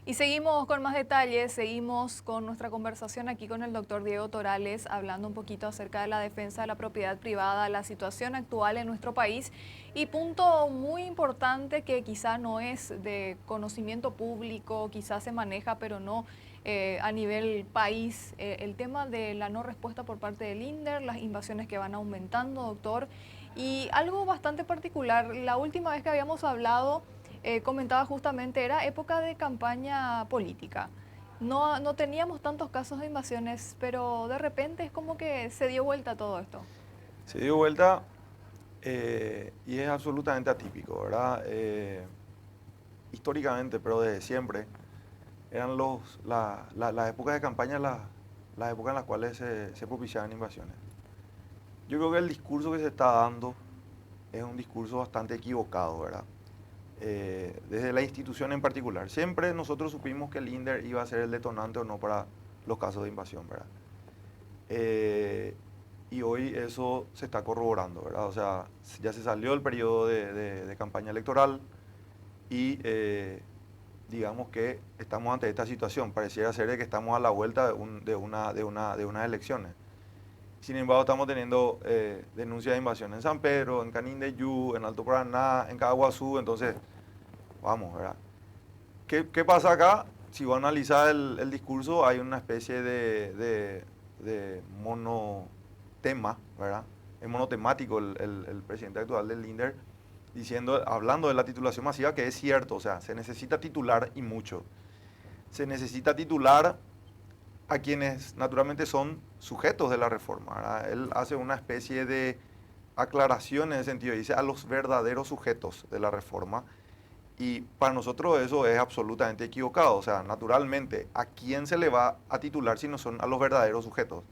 Y seguimos con más detalles, seguimos con nuestra conversación aquí con el doctor Diego Torales, hablando un poquito acerca de la defensa de la propiedad privada, la situación actual en nuestro país y punto muy importante que quizá no es de conocimiento público, quizás se maneja, pero no a nivel país, el tema de la no respuesta por parte del INDER, las invasiones que van aumentando, doctor, y algo bastante particular, la última vez que habíamos hablado comentaba justamente, era época de campaña política. No teníamos tantos casos de invasiones, pero de repente es como que se dio vuelta todo esto. Se dio vuelta y es absolutamente atípico, ¿verdad? Históricamente, pero desde siempre, eran las épocas de campaña las épocas en las cuales se propiciaban invasiones. Yo creo que el discurso que se está dando es un discurso bastante equivocado, ¿verdad? Desde la institución en particular. Siempre nosotros supimos que el INDER iba a ser el detonante o no para los casos de invasión, ¿verdad? Eh, y hoy eso se está corroborando, ¿verdad? O sea, ya se salió el periodo de campaña electoral y digamos que estamos ante esta situación. Pareciera ser de que estamos a la vuelta de unas elecciones. Sin embargo, estamos teniendo denuncias de invasión en San Pedro, en Canindeyú, en Alto Paraná, en Caguazú, entonces, vamos, ¿verdad? ¿Qué pasa acá? Si vos analizás el discurso, hay una especie de monotema, ¿verdad? Es monotemático el presidente actual del INDER, hablando de la titulación masiva, que es cierto, o sea, se necesita titular y mucho. Se necesita titular a quienes naturalmente son sujetos de la reforma, ¿verdad? Él hace una especie de aclaración en ese sentido, dice a los verdaderos sujetos de la reforma, y para nosotros eso es absolutamente equivocado. O sea, naturalmente, ¿a quién se le va a titular si no son a los verdaderos sujetos?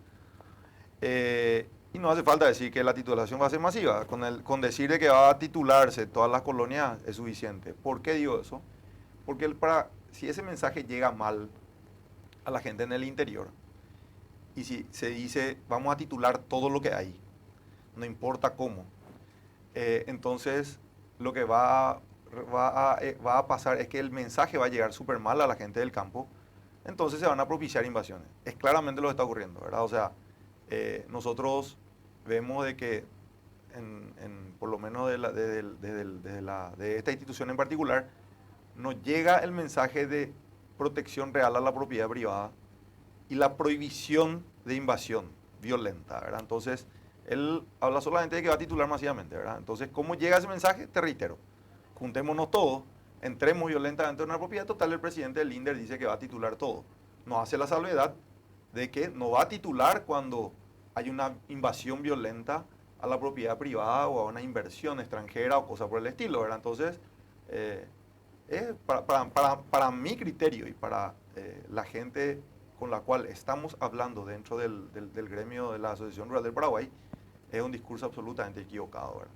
Y no hace falta decir que la titulación va a ser masiva. Con decir de que va a titularse todas las colonias es suficiente. ¿Por qué digo eso? Porque si ese mensaje llega mal a la gente en el interior, y si se dice vamos a titular todo lo que hay, no importa cómo, entonces lo que va a pasar es que el mensaje va a llegar súper mal a la gente del campo, entonces se van a propiciar invasiones. Es claramente lo que está ocurriendo, ¿verdad? O sea, nosotros vemos de que, por lo menos de esta institución en particular, nos llega el mensaje de protección real a la propiedad privada y la prohibición de invasión violenta, ¿verdad? Entonces, él habla solamente de que va a titular masivamente, ¿verdad? Entonces, ¿cómo llega ese mensaje? Te reitero, juntémonos todos, entremos violentamente en una propiedad total, el presidente del INDER dice que va a titular todo. No hace la salvedad de que no va a titular cuando hay una invasión violenta a la propiedad privada o a una inversión extranjera o cosa por el estilo, ¿verdad? Entonces, eh, para mi criterio y para la gente con la cual estamos hablando dentro del gremio de la Asociación Rural del Paraguay, es un discurso absolutamente equivocado, ¿verdad?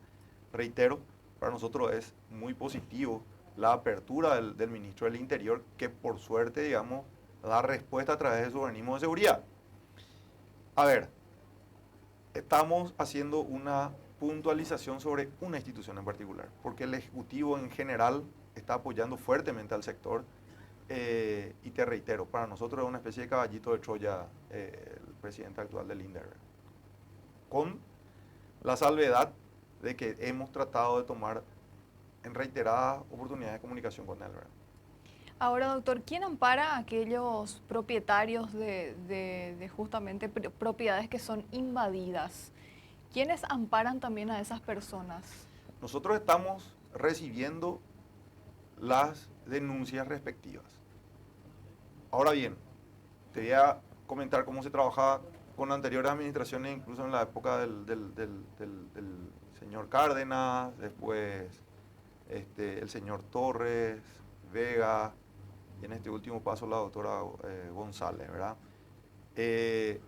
Reitero, para nosotros es muy positivo la apertura del ministro del Interior, que por suerte, digamos, da respuesta a través de su organismo de seguridad. A ver, estamos haciendo una puntualización sobre una institución en particular, porque el Ejecutivo en general está apoyando fuertemente al sector. Y te reitero, para nosotros es una especie de caballito de Troya el presidente actual del INDER, con la salvedad de que hemos tratado de tomar en reiteradas oportunidades de comunicación con él, ¿verdad? Ahora, doctor, ¿quién ampara a aquellos propietarios de justamente propiedades que son invadidas? ¿Quiénes amparan también a esas personas? Nosotros estamos recibiendo las denuncias respectivas. Ahora bien, te voy a comentar cómo se trabajaba con anteriores administraciones, incluso en la época del señor Cárdenas, después el señor Torres, Vega, y en este último paso la doctora González, ¿verdad? Eh,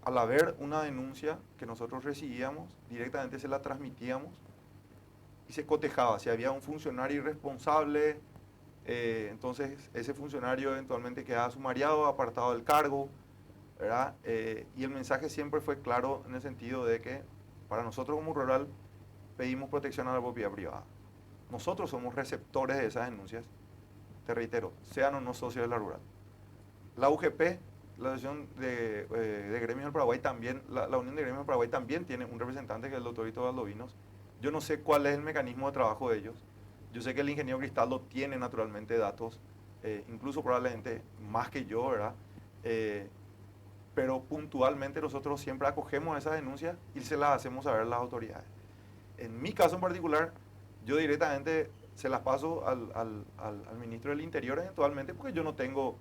Al haber una denuncia que nosotros recibíamos, directamente se la transmitíamos y se cotejaba. Si había un funcionario irresponsable, entonces ese funcionario eventualmente quedaba sumariado, apartado del cargo, ¿verdad? Y el mensaje siempre fue claro en el sentido de que para nosotros como rural pedimos protección a la propiedad privada. Nosotros somos receptores de esas denuncias te reitero, sean o no socios de la rural. La UGP, la Asociación de Gremios del Paraguay también, la Unión de Gremios del Paraguay también tiene un representante que es el doctor Hito Valdovinos. Yo no sé cuál es el mecanismo de trabajo de ellos. Yo sé que el ingeniero Cristaldo tiene naturalmente datos, incluso probablemente más que yo, ¿verdad? Pero puntualmente nosotros siempre acogemos esas denuncias y se las hacemos saber a las autoridades. En mi caso en particular, yo directamente se las paso al ministro del Interior eventualmente, porque yo no tengo,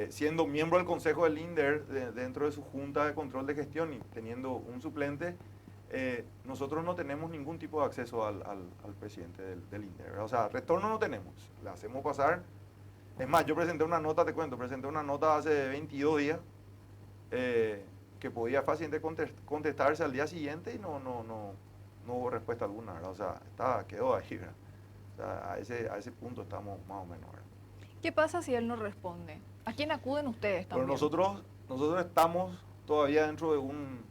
siendo miembro del Consejo del INDER, dentro de su Junta de Control de Gestión y teniendo un suplente, nosotros no tenemos ningún tipo de acceso al presidente del INDER, ¿verdad? O sea, retorno no tenemos, le hacemos pasar. Es más, yo presenté una nota, te cuento, presenté una nota hace 22 días, que podía fácilmente contestarse al día siguiente y no hubo respuesta alguna, ¿verdad? O sea, quedó ahí, ¿verdad? O sea, a ese punto estamos más o menos, ¿verdad? ¿Qué pasa si él no responde? ¿A quién acuden ustedes Pero también? nosotros estamos todavía dentro de un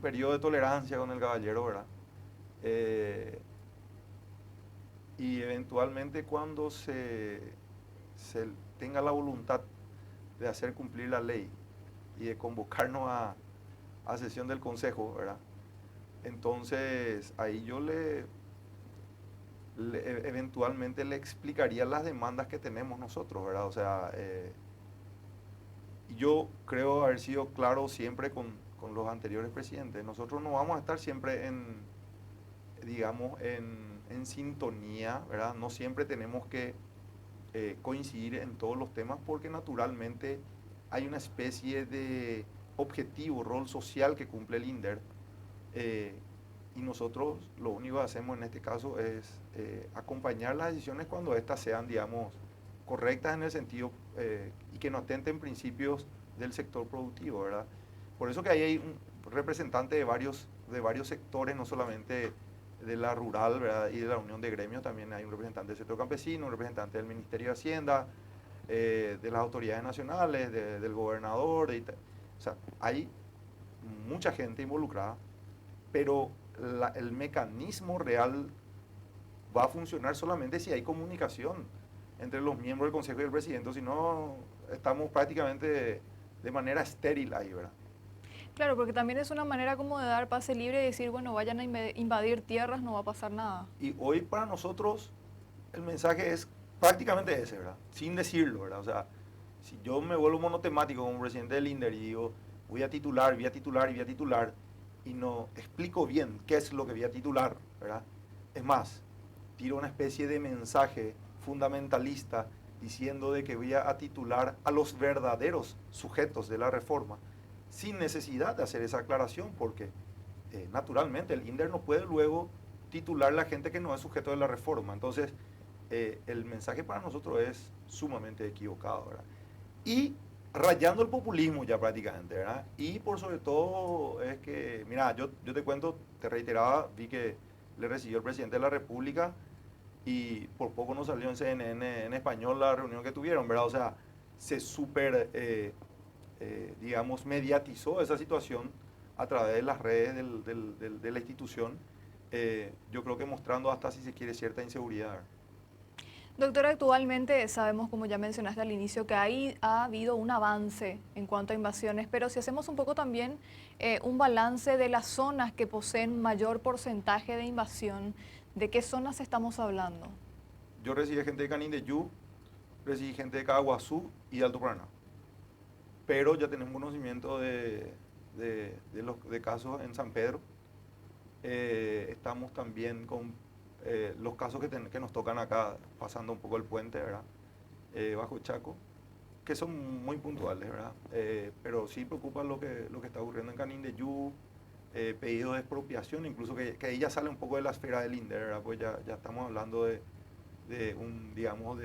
periodo de tolerancia con el caballero, ¿verdad? Y eventualmente cuando se tenga la voluntad de hacer cumplir la ley y de convocarnos a sesión del Consejo, ¿verdad? Entonces ahí yo eventualmente le explicaría las demandas que tenemos nosotros, ¿verdad? O sea, yo creo haber sido claro siempre con los anteriores presidentes. Nosotros no vamos a estar siempre digamos, en sintonía, ¿verdad? No siempre tenemos que coincidir en todos los temas porque naturalmente hay una especie de objetivo, rol social que cumple el INDER, y nosotros lo único que hacemos en este caso es acompañar las decisiones cuando éstas sean, digamos, correctas en el sentido y que no atenten principios del sector productivo, ¿verdad? Por eso que ahí hay un representante de varios sectores, no solamente de la rural, ¿verdad? Y de la unión de gremios, también hay un representante del sector campesino, un representante del Ministerio de Hacienda, de las autoridades nacionales, del gobernador, o sea, hay mucha gente involucrada, pero el mecanismo real va a funcionar solamente si hay comunicación entre los miembros del Consejo y el presidente, si no estamos prácticamente de manera estéril ahí, ¿verdad? Claro, porque también es una manera como de dar pase libre y decir, bueno, vayan a invadir tierras, no va a pasar nada. Y hoy para nosotros el mensaje es prácticamente ese, ¿verdad? Sin decirlo, ¿verdad? O sea, si yo me vuelvo monotemático como presidente del INDER y digo, voy a titular, voy a titular y voy a titular, y no explico bien qué es lo que voy a titular, ¿verdad? Es más, tiro una especie de mensaje fundamentalista diciendo de que voy a titular a los verdaderos sujetos de la reforma, sin necesidad de hacer esa aclaración, porque naturalmente el INDER no puede luego titular a la gente que no es sujeto de la reforma. Entonces, el mensaje para nosotros es sumamente equivocado, ¿verdad? Y rayando el populismo ya prácticamente, ¿verdad? Y por sobre todo es que, mira, yo te cuento, te reiteraba, vi que le recibió el presidente de la República y por poco no salió en CNN en español la reunión que tuvieron, ¿verdad? O sea, se súper, digamos, mediatizó esa situación a través de las redes de la institución, yo creo que mostrando hasta, si se quiere, cierta inseguridad. Doctor, actualmente sabemos, como ya mencionaste al inicio, que ha habido un avance en cuanto a invasiones, pero si hacemos un poco también un balance de las zonas que poseen mayor porcentaje de invasión, ¿de qué zonas estamos hablando? Yo recibí gente de Canindeyú, recibí gente de Caguazú y de Alto Paraná, pero ya tenemos conocimiento de casos en San Pedro. Estamos también con los casos que nos tocan acá, pasando un poco el puente, ¿verdad? Bajo Chaco, que son muy puntuales, ¿verdad? Pero sí preocupa lo que está ocurriendo en Canindeyú, pedidos de expropiación, incluso que ahí ya sale un poco de la esfera del INDER, ¿verdad? Pues ya estamos hablando de un, digamos,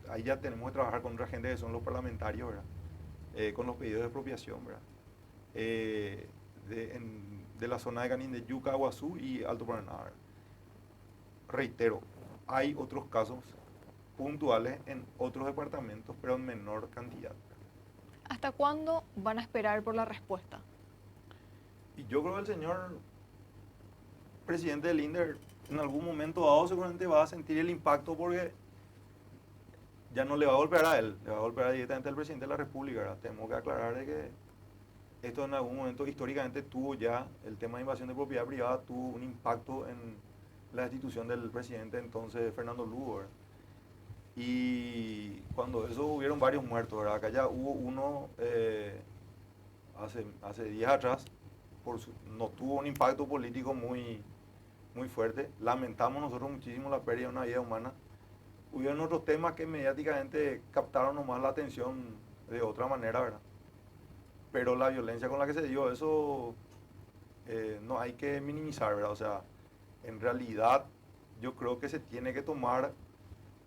ahí ya tenemos que trabajar con otra gente que son los parlamentarios, ¿verdad? Con los pedidos de expropiación, ¿verdad? De la zona de Canindeyú, Caguazú y Alto Paraná, ¿verdad? Reitero, hay otros casos puntuales en otros departamentos, pero en menor cantidad. ¿Hasta cuándo van a esperar por la respuesta? Y yo creo que el señor presidente del INDER en algún momento dado seguramente va a sentir el impacto, porque ya no le va a golpear a él, le va a golpear directamente al presidente de la República, ¿verdad? Tenemos que aclarar de que esto en algún momento históricamente tuvo ya, el tema de invasión de propiedad privada tuvo un impacto en la destitución del presidente entonces Fernando Lugo, ¿verdad? Y cuando eso hubieron varios muertos, ¿verdad? Acá ya hubo uno hace días atrás, no tuvo un impacto político muy fuerte. Lamentamos nosotros muchísimo la pérdida de una vida humana. Hubieron otros temas que mediáticamente captaron nomás la atención de otra manera, ¿verdad? Pero la violencia con la que se dio, eso no hay que minimizar, ¿verdad? O sea, en realidad yo creo que se tiene que tomar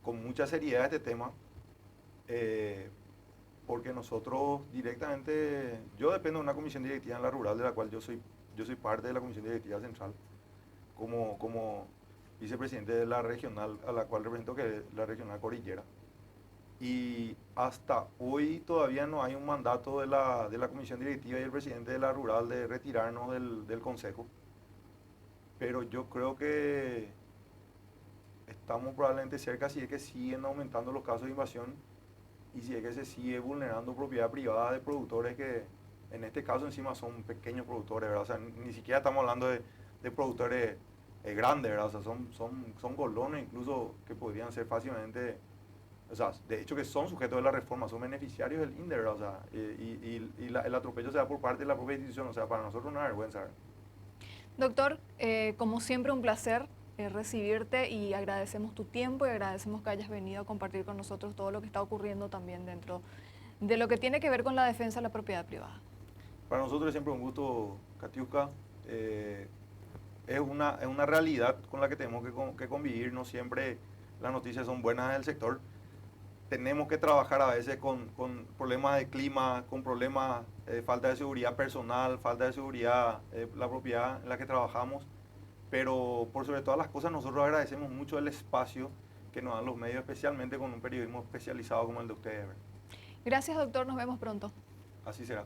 con mucha seriedad este tema, porque nosotros directamente, yo dependo de una comisión directiva en la rural de la cual yo soy parte de la comisión directiva central, como vicepresidente de la regional a la cual represento, que es la regional Cordillera. Y hasta hoy todavía no hay un mandato de la comisión directiva y el presidente de la rural de retirarnos del consejo. Pero yo creo que estamos probablemente cerca si es que siguen aumentando los casos de invasión y si es que se sigue vulnerando propiedad privada de productores que en este caso encima son pequeños productores, ¿verdad? O sea, ni siquiera estamos hablando de productores grandes, ¿verdad? O sea, son golones incluso que podrían ser fácilmente, o sea, de hecho que son sujetos de la reforma, son beneficiarios del INDE, ¿verdad? O sea, el atropello se da por parte de la propia institución, o sea, para nosotros una vergüenza, ¿verdad? Doctor, como siempre un placer recibirte y agradecemos tu tiempo y agradecemos que hayas venido a compartir con nosotros todo lo que está ocurriendo también dentro de lo que tiene que ver con la defensa de la propiedad privada. Para nosotros es siempre un gusto, Katiuska. Es una realidad con la que tenemos que convivir. No siempre las noticias son buenas en el sector. Tenemos que trabajar a veces con problemas de clima, con problemas de falta de seguridad personal, falta de seguridad la propiedad en la que trabajamos. Pero por sobre todas las cosas nosotros agradecemos mucho el espacio que nos dan los medios, especialmente con un periodismo especializado como el de ustedes, ¿verdad? Gracias, doctor. Nos vemos pronto. Así será.